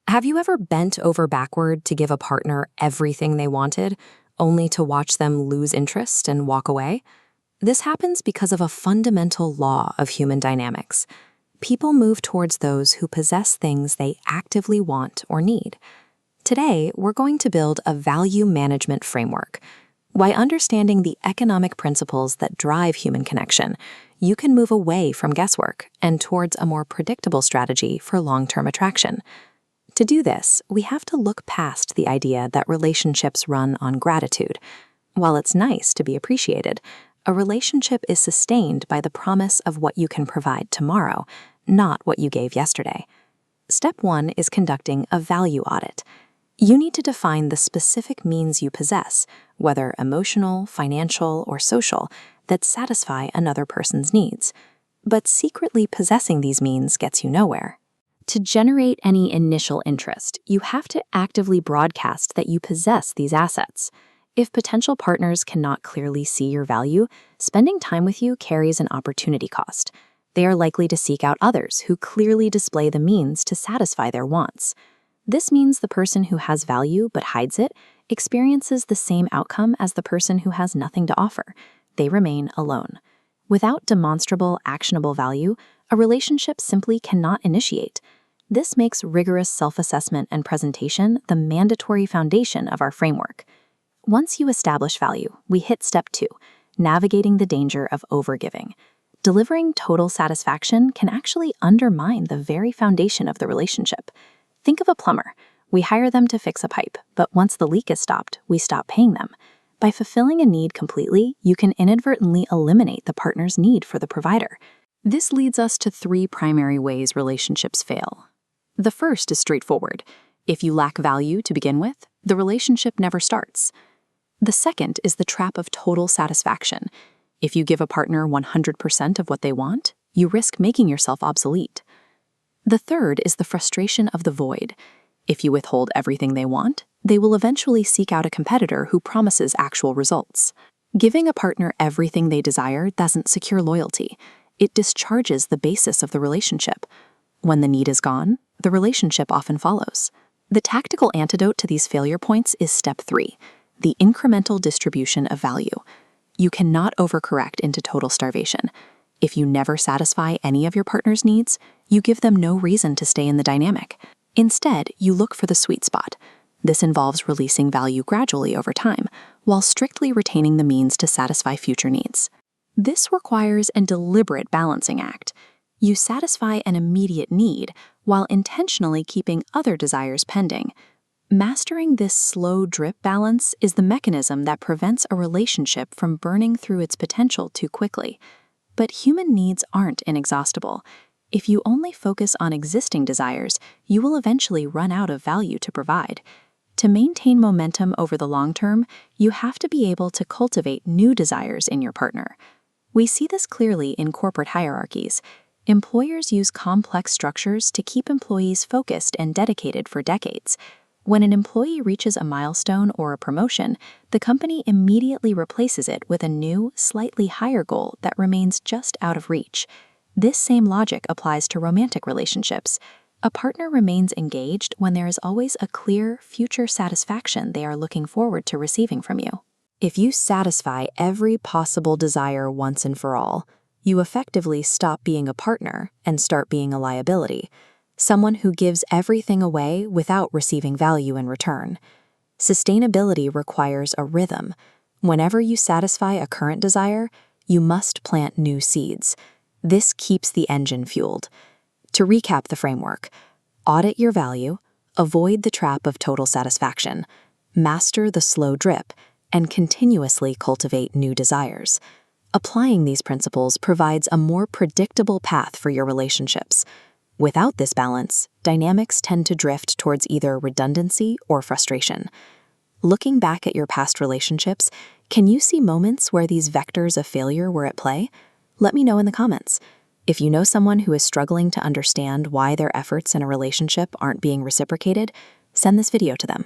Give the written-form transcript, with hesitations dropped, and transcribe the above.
Have you ever bent over backward to give a partner everything they wanted, only to watch them lose interest and walk away? This happens because of a fundamental law of human dynamics. People move towards those who possess things they actively want or need. Today, we're going to build a value management framework. By understanding the economic principles that drive human connection, you can move away from guesswork and towards a more predictable strategy for long-term attraction. To do this, we have to look past the idea that relationships run on gratitude. While it's nice to be appreciated, a relationship is sustained by the promise of what you can provide tomorrow, not what you gave yesterday. Step 1 is conducting a value audit. You need to define the specific means you possess, whether emotional, financial, or social, that satisfy another person's needs. But secretly possessing these means gets you nowhere. To generate any initial interest, you have to actively broadcast that you possess these assets. If potential partners cannot clearly see your value, spending time with you carries an opportunity cost. They are likely to seek out others who clearly display the means to satisfy their wants. This means the person who has value but hides it experiences the same outcome as the person who has nothing to offer. They remain alone. Without demonstrable, actionable value, a relationship simply cannot initiate. This makes rigorous self-assessment and presentation the mandatory foundation of our framework. Once you establish value, we hit step 2, navigating the danger of overgiving. Delivering total satisfaction can actually undermine the very foundation of the relationship. Think of a plumber. We hire them to fix a pipe, but once the leak is stopped, we stop paying them. By fulfilling a need completely, you can inadvertently eliminate the partner's need for the provider. This leads us to 3 primary ways relationships fail. The first is straightforward. If you lack value to begin with, the relationship never starts. The second is the trap of total satisfaction. If you give a partner 100% of what they want, you risk making yourself obsolete. The third is the frustration of the void. If you withhold everything they want, they will eventually seek out a competitor who promises actual results. Giving a partner everything they desire doesn't secure loyalty. It discharges the basis of the relationship. When the need is gone, the relationship often follows. The tactical antidote to these failure points is step 3, the incremental distribution of value. You cannot overcorrect into total starvation. If you never satisfy any of your partner's needs, you give them no reason to stay in the dynamic. Instead, you look for the sweet spot. This involves releasing value gradually over time, while strictly retaining the means to satisfy future needs. This requires a deliberate balancing act. You satisfy an immediate need while intentionally keeping other desires pending. Mastering this slow drip balance is the mechanism that prevents a relationship from burning through its potential too quickly. But human needs aren't inexhaustible. If you only focus on existing desires, you will eventually run out of value to provide. To maintain momentum over the long term, you have to be able to cultivate new desires in your partner. We see this clearly in corporate hierarchies. Employers use complex structures to keep employees focused and dedicated for decades. When an employee reaches a milestone or a promotion, the company immediately replaces it with a new, slightly higher goal that remains just out of reach. This same logic applies to romantic relationships. A partner remains engaged when there is always a clear, future satisfaction they are looking forward to receiving from you. If you satisfy every possible desire once and for all, you effectively stop being a partner and start being a liability, someone who gives everything away without receiving value in return. Sustainability requires a rhythm. Whenever you satisfy a current desire, you must plant new seeds. This keeps the engine fueled. To recap the framework, audit your value, avoid the trap of total satisfaction, master the slow drip, and continuously cultivate new desires. Applying these principles provides a more predictable path for your relationships. Without this balance, dynamics tend to drift towards either redundancy or frustration. Looking back at your past relationships, can you see moments where these vectors of failure were at play? Let me know in the comments. If you know someone who is struggling to understand why their efforts in a relationship aren't being reciprocated, send this video to them.